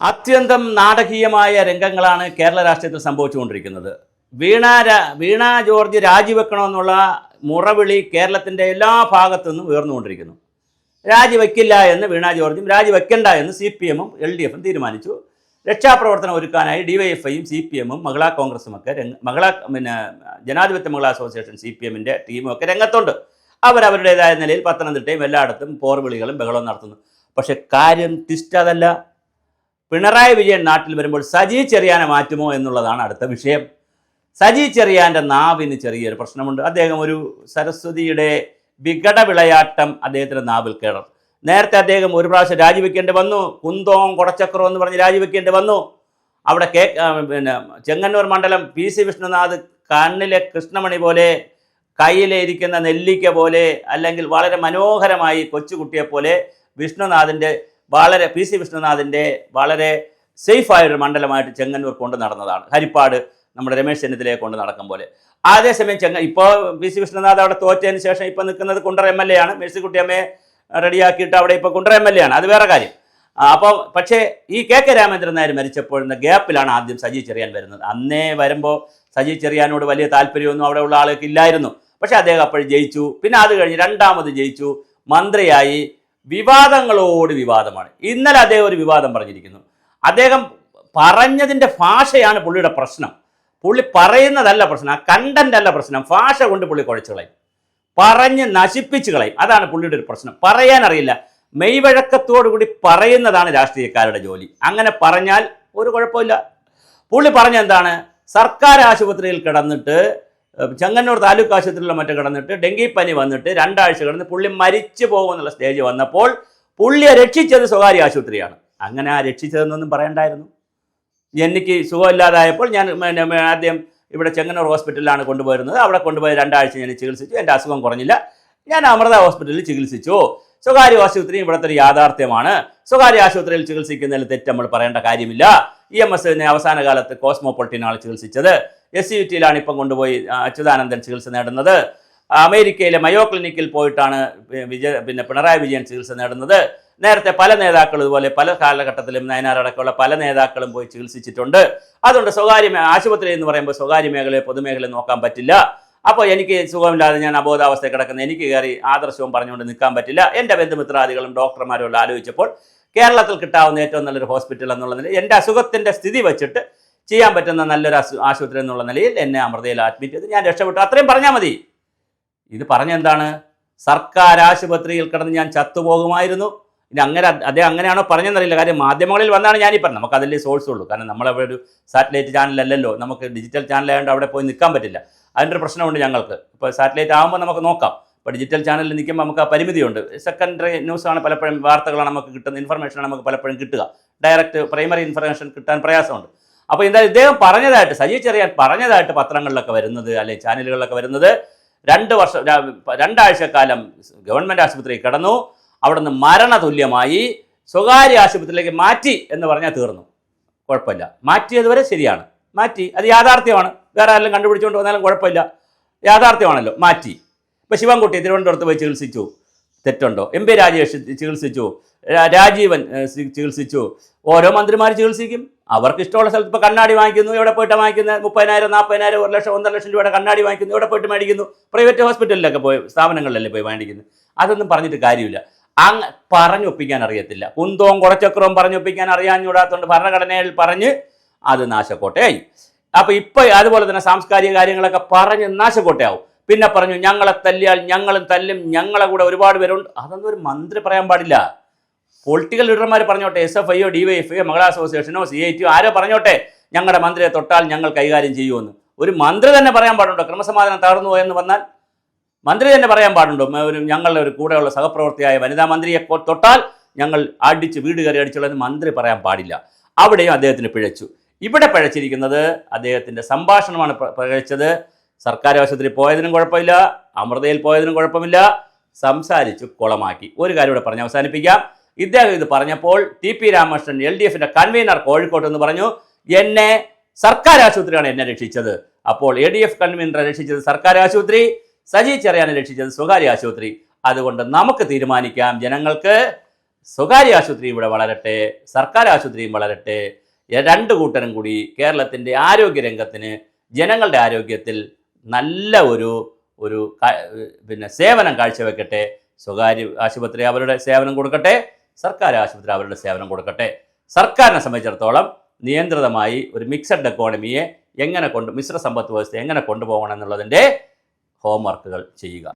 അത്യന്തം നാടകീയമായ രംഗങ്ങളാണ് കേരള രാഷ്ട്രീയത്തിൽ സംഭവിച്ചുകൊണ്ടിരിക്കുന്നത്. വീണ ജോർജ് രാജിവെക്കണമെന്നുള്ള മുറവിളി കേരളത്തിൻ്റെ എല്ലാ ഭാഗത്തു നിന്നും ഉയർന്നുകൊണ്ടിരിക്കുന്നു. രാജിവെക്കില്ല എന്ന് വീണ ജോർജും രാജിവെക്കണ്ട എന്ന് CPM-ഉം LDF-ഉം തീരുമാനിച്ചു. രക്ഷാപ്രവർത്തനം ഒരുക്കാനായി DYFI-യും CPM-ഉം മഹിളാ കോൺഗ്രസുമൊക്കെ ജനാധിപത്യ മഹിളാ അസോസിയേഷൻ CPM-ൻ്റെ ടീമും ഒക്കെ രംഗത്തുണ്ട്. അവരവരുടേതായ നിലയിൽ പത്തനംതിട്ടയും എല്ലായിടത്തും പോർവിളികളും ബഹളവും നടത്തുന്നു. പക്ഷെ കാര്യം ട്വിസ്റ്റ് അതല്ല. പിണറായി വിജയൻ നാട്ടിൽ വരുമ്പോൾ സജി ചെറിയാനെ മാറ്റുമോ എന്നുള്ളതാണ് അടുത്ത വിഷയം. സജി ചെറിയാൻ്റെ നാവിന് ചെറിയൊരു പ്രശ്നമുണ്ട്. അദ്ദേഹം ഒരു സരസ്വതിയുടെ വികട വിളയാട്ടം അദ്ദേഹത്തിൻ്റെ നാവിൽ കയറും. നേരത്തെ അദ്ദേഹം ഒരു പ്രാവശ്യം രാജിവെക്കേണ്ടി വന്നു. കുന്തോം കൊടച്ചക്രം എന്ന് പറഞ്ഞ് രാജിവെക്കേണ്ടി വന്നു. അവിടെ ചെങ്ങന്നൂർ മണ്ഡലം PC വിഷ്ണുനാഥ് കണ്ണിലെ കൃഷ്ണമണി പോലെ, കയ്യിലെ ഇരിക്കുന്ന നെല്ലിക്ക പോലെ, അല്ലെങ്കിൽ വളരെ മനോഹരമായി കൊച്ചുകുട്ടിയെപ്പോലെ PC വിഷ്ണുനാഥിൻ്റെ വളരെ സേഫായൊരു മണ്ഡലമായിട്ട് ചെങ്ങന്നൂർ കൊണ്ട് നടന്നതാണ്. ഹരിപ്പാട് നമ്മുടെ രമേശ് ചെന്നിത്തലയെ കൊണ്ട് നടക്കും പോലെ. അതേസമയം ഇപ്പോൾ PC വിഷ്ണുനാഥ് അവിടെ തോറ്റതിന് ശേഷം ഇപ്പോൾ നിൽക്കുന്നത് കുണ്ടറ MLA ആണ്. മേഴ്സിക്കുട്ടിയമ്മയെ റെഡിയാക്കിയിട്ട് അവിടെ ഇപ്പോൾ കുണ്ടറ MLA ആണ്. അത് വേറെ കാര്യം. അപ്പോൾ പക്ഷേ ഈ KK രാമേന്ദ്രൻ നായർ മരിച്ചപ്പോഴുന്ന ഗ്യാപ്പിലാണ് ആദ്യം സജി ചെറിയാൻ വരുന്നത്. അന്നേ വരുമ്പോൾ സജി ചെറിയാനോട് വലിയ താല്പര്യമൊന്നും അവിടെ ഉള്ള ആൾക്ക് ഇല്ലായിരുന്നു. പക്ഷേ അദ്ദേഹം അപ്പോൾ ജയിച്ചു. പിന്നെ അത് കഴിഞ്ഞ് രണ്ടാമത് ജയിച്ചു, മന്ത്രിയായി. വിവാദങ്ങളോട് വിവാദമാണ്. ഇന്നലെ അദ്ദേഹം ഒരു വിവാദം പറഞ്ഞിരിക്കുന്നു. അദ്ദേഹം പറഞ്ഞതിൻ്റെ ഭാഷയാണ് പുള്ളിയുടെ പ്രശ്നം. പുള്ളി പറയുന്നതല്ല പ്രശ്നം, ആ കണ്ടന്റ് അല്ല പ്രശ്നം. ഭാഷ കൊണ്ട് പുള്ളി കുഴച്ചു കളയും, പറഞ്ഞ് നശിപ്പിച്ച് കളയും. അതാണ് പുള്ളിയുടെ ഒരു പ്രശ്നം. പറയാനറിയില്ല. മെയ്വഴക്കത്തോടുകൂടി പറയുന്നതാണ് രാഷ്ട്രീയക്കാരുടെ ജോലി. അങ്ങനെ പറഞ്ഞാൽ ഒരു കുഴപ്പമില്ല. പുള്ളി പറഞ്ഞെന്താണ്? സർക്കാർ ആശുപത്രിയിൽ കിടന്നിട്ട്, ചെങ്ങന്നൂർ താലൂക്ക് ആശുപത്രിയിലുള്ള മറ്റു കിടന്നിട്ട് ഡെങ്കിപ്പനി വന്നിട്ട് 2 ആഴ്ച കിടന്ന് പുള്ളി മരിച്ചു പോകുമെന്നുള്ള സ്റ്റേജ് വന്നപ്പോൾ പുള്ളിയെ രക്ഷിച്ചത് സ്വകാര്യ ആശുപത്രിയാണ്. അങ്ങനെ ആ രക്ഷിച്ചതെന്നൊന്നും പറയണ്ടായിരുന്നു. എനിക്ക് സുഖമില്ലാതായപ്പോൾ ഞാൻ ആദ്യം ഇവിടെ ചെങ്ങന്നൂർ ഹോസ്പിറ്റലിലാണ് കൊണ്ടുപോയിരുന്നത്. അവിടെ കൊണ്ടുപോയി 2 ആഴ്ച ഞാൻ ചികിത്സിച്ചു. എൻ്റെ അസുഖം കുറഞ്ഞില്ല. ഞാൻ അമൃത ഹോസ്പിറ്റലിൽ ചികിത്സിച്ചു. സ്വകാര്യ ആശുപത്രി ഇവിടുത്തെ ഒരു യാഥാർത്ഥ്യമാണ്. സ്വകാര്യ ആശുപത്രിയിൽ ചികിത്സിക്കുന്നതിൽ തെറ്റ് നമ്മൾ പറയേണ്ട കാര്യമില്ല. EMSനെ അവസാന കാലത്ത് കോസ്മോപൊളിറ്റനാണ് ചികിത്സിച്ചത്. SUT-യിലാണ് ഇപ്പം കൊണ്ടുപോയി അച്യുതാനന്ദൻ ചികിത്സ നേടുന്നത്. അമേരിക്കയിലെ മയോ ക്ലിനിക്കിൽ പോയിട്ടാണ് പിണറായി വിജയൻ ചികിത്സ നേടുന്നത്. നേരത്തെ പല നേതാക്കളും ഇതുപോലെ പല കാലഘട്ടത്തിലും നയനാരടക്കമുള്ള പല നേതാക്കളും പോയി ചികിത്സിച്ചിട്ടുണ്ട്. അതുകൊണ്ട് സ്വകാര്യ ആശുപത്രി എന്ന് പറയുമ്പോൾ സ്വകാര്യ മേഖലയെ പൊതുമേഖലയെ നോക്കാൻ പറ്റില്ല. അപ്പോൾ എനിക്ക് സുഖമില്ലാതെ ഞാൻ അബോധാവസ്ഥയിൽ കിടക്കുന്ന എനിക്ക് കയറി ആദർശവും പറഞ്ഞുകൊണ്ട് നിൽക്കാൻ പറ്റില്ല. എൻ്റെ ബന്ധുമിത്രാദികളും ഡോക്ടർമാരും എല്ലാം ആലോചിച്ചപ്പോൾ കേരളത്തിൽ കിട്ടാവുന്ന ഏറ്റവും നല്ലൊരു ഹോസ്പിറ്റൽ എന്നുള്ള നിലയിൽ എൻ്റെ അസുഖത്തിൻ്റെ സ്ഥിതി വെച്ചിട്ട് ചെയ്യാൻ പറ്റുന്ന നല്ലൊരു ആശുപത്രി എന്നുള്ള നിലയിൽ എന്നെ അമൃതയിൽ അഡ്മിറ്റ് ചെയ്ത് ഞാൻ രക്ഷപ്പെട്ടു. അത്രയും പറഞ്ഞാൽ മതി. ഇത് പറഞ്ഞെന്താണ്? സർക്കാർ ആശുപത്രിയിൽ കിടന്ന് ഞാൻ ചത്തുപോകുമായിരുന്നു. ഇനി അദ്ദേഹം അങ്ങനെയാണോ പറഞ്ഞെന്നറിയില്ല. കാര്യം മാധ്യമങ്ങളിൽ വന്നാണ് ഞാനീ പറഞ്ഞത്. നമുക്ക് അതിലേ സോഴ്സ് ഉള്ളൂ. കാരണം നമ്മളവിടെ ഒരു സാറ്റലൈറ്റ് ചാനലല്ലല്ലോ, നമുക്ക് ഡിജിറ്റൽ ചാനലായതുകൊണ്ട് അവിടെ പോയി നിൽക്കാൻ പറ്റില്ല. അതിൻ്റെ ഒരു പ്രശ്നമുണ്ട് ഞങ്ങൾക്ക്. ഇപ്പോൾ സാറ്റലൈറ്റ് ആകുമ്പോൾ നമുക്ക് നോക്കാം. ഇപ്പോൾ ഡിജിറ്റൽ ചാനലിൽ നിൽക്കുമ്പോൾ നമുക്ക് ആ പരിമിതിയുണ്ട്. സെക്കൻഡറി ന്യൂസാണ് പലപ്പോഴും, വാർത്തകളാണ് നമുക്ക് കിട്ടുന്ന, ഇൻഫർമേഷനാണ് നമുക്ക് പലപ്പോഴും കിട്ടുക. ഡയറക്റ്റ് പ്രൈമറി ഇൻഫർമേഷൻ കിട്ടാൻ പ്രയാസമുണ്ട്. അപ്പോൾ എന്തായാലും ഇദ്ദേഹം പറഞ്ഞതായിട്ട്, സജി ചെറിയാൻ പറഞ്ഞതായിട്ട് പത്രങ്ങളിലൊക്കെ വരുന്നത്, അല്ലെങ്കിൽ ചാനലുകളിലൊക്കെ വരുന്നത്, 2 ആഴ്ചക്കാലം ഗവൺമെൻറ് ആശുപത്രിയിൽ കിടന്നു, അവിടുന്ന് മരണതുല്യമായി, സ്വകാര്യ ആശുപത്രിയിലേക്ക് മാറ്റി എന്ന് പറഞ്ഞാൽ തീർന്നു. കുഴപ്പമില്ല. മാറ്റിയതുവരെ ശരിയാണ്. മാറ്റി, അത് യാഥാർത്ഥ്യമാണ്. വേറെ ആരെങ്കിലും കണ്ടുപിടിച്ചുകൊണ്ട് വന്നാലും കുഴപ്പമില്ല, യാഥാർത്ഥ്യമാണല്ലോ. മാറ്റി. ഇപ്പോൾ ശിവൻകുട്ടി തിരുവനന്തപുരത്ത് പോയി ചികിത്സിച്ചു, തെറ്റുണ്ടോ? MP രാജേഷ് ചികിത്സിച്ചു, രാജീവൻ ചികിത്സിച്ചു. ഓരോ മന്ത്രിമാർ ചികിത്സിക്കും. അവർക്ക് ഇഷ്ടമുള്ള സ്ഥലത്ത്. ഇപ്പോൾ കണ്ണാടി വാങ്ങിക്കുന്നു, എവിടെ പോയിട്ട് വാങ്ങിക്കുന്നത്? 30,000, 40,000, 1 ലക്ഷം, 1.5 ലക്ഷം രൂപയുടെ കണ്ണാടി വാങ്ങിക്കുന്നു, എവിടെ പോയിട്ട് മേടിക്കുന്നു? പ്രൈവറ്റ് ഹോസ്പിറ്റലിലൊക്കെ പോയി, സ്ഥാപനങ്ങളിലല്ലേ പോയി മേടിക്കുന്നു. അതൊന്നും പറഞ്ഞിട്ട് കാര്യമില്ല. പറഞ്ഞൊപ്പിക്കാൻ അറിയത്തില്ല. കുന്തവും കുടച്ചക്രവും പറഞ്ഞൊപ്പിക്കാൻ അറിയാഞ്ഞൂടാത്തതുകൊണ്ട് ഭരണഘടനയിൽ പറഞ്ഞ് അത് നാശക്കോട്ടയായി. അപ്പോൾ ഇപ്പോൾ അതുപോലെ തന്നെ സാംസ്കാരിക കാര്യങ്ങളൊക്കെ പറഞ്ഞ് നാശക്കോട്ടയാവും. പിന്നെ പറഞ്ഞു ഞങ്ങളെ തല്ലിയാൽ ഞങ്ങളും തല്ലും, ഞങ്ങളെ കൂടെ ഒരുപാട് പേരുണ്ട്. അതൊന്നും ഒരു മന്ത്രി പറയാൻ പാടില്ല. പൊളിറ്റിക്കൽ ലീഡർമാർ പറഞ്ഞോട്ടെ, SFIയോ DYFIയോ മഹിളാ അസോസിയേഷനോ CITയോ ആരോ പറഞ്ഞോട്ടെ, ഞങ്ങളുടെ മന്ത്രിയെ തൊട്ടാൽ ഞങ്ങൾ കൈകാര്യം ചെയ്യുമെന്ന്. ഒരു മന്ത്രി തന്നെ പറയാൻ പാടുണ്ടോ? ക്രമസമാധാനം തകർന്നു പോയെന്ന് വന്നാൽ മന്ത്രി തന്നെ പറയാൻ പാടുണ്ടോ? ഞങ്ങളുടെ ഒരു കൂടെയുള്ള സഹപ്രവർത്തിയായ വനിതാ മന്ത്രിയെ തൊട്ടാൽ ഞങ്ങൾ വീട് കയറി അടിച്ചുള്ളതെന്ന് മന്ത്രി പറയാൻ പാടില്ല. അവിടെയും അദ്ദേഹത്തിന് പിഴച്ചു. ഇവിടെ പിഴച്ചിരിക്കുന്നത് അദ്ദേഹത്തിൻ്റെ സംഭാഷണമാണ് പിഴച്ചത്. സർക്കാർ ആശുപത്രി പോയതിനും കുഴപ്പമില്ല, അമൃതയിൽ പോയതിനും കുഴപ്പമില്ല. സംസാരിച്ചു കുളമാക്കി. ഒരു കാര്യം ഇവിടെ പറഞ്ഞ് അവസാനിപ്പിക്കാം. ഇദ്ദേഹം ഇത് പറഞ്ഞപ്പോൾ TP രാമകൃഷ്ണൻ, LDF-ന്റെ കൺവീനർ, കോഴിക്കോട്ട് എന്ന് പറഞ്ഞു, എന്നെ സർക്കാർ ആശുപത്രിയാണ് എന്നെ രക്ഷിച്ചത്. അപ്പോൾ ADF കൺവീനറെ രക്ഷിച്ചത് സർക്കാർ ആശുപത്രി, സജി ചെറിയാനെ രക്ഷിച്ചത് സ്വകാര്യ ആശുപത്രി. അതുകൊണ്ട് നമുക്ക് തീരുമാനിക്കാം, ജനങ്ങൾക്ക് സ്വകാര്യ ആശുപത്രി ഇവിടെ വളരട്ടെ, സർക്കാർ ആശുപത്രിയും വളരട്ടെ. രണ്ട് കൂട്ടരും കൂടി കേരളത്തിൻ്റെ ആരോഗ്യരംഗത്തിന്, ജനങ്ങളുടെ ആരോഗ്യത്തിൽ നല്ല ഒരു സേവനം കാഴ്ചവെക്കട്ടെ. സ്വകാര്യ ആശുപത്രി അവരുടെ സേവനം കൊടുക്കട്ടെ, സർക്കാർ ആശുപത്രി അവരുടെ സേവനം കൊടുക്കട്ടെ. സർക്കാരിനെ സംബന്ധിച്ചിടത്തോളം നിയന്ത്രിതമായി ഒരു മിക്സഡ് എക്കോണമിയെ മിശ്ര സമ്പദ് വ്യവസ്ഥ എങ്ങനെ കൊണ്ടുപോകണം എന്നുള്ളതിൻ്റെ ഹോംവർക്കുകൾ ചെയ്യുക.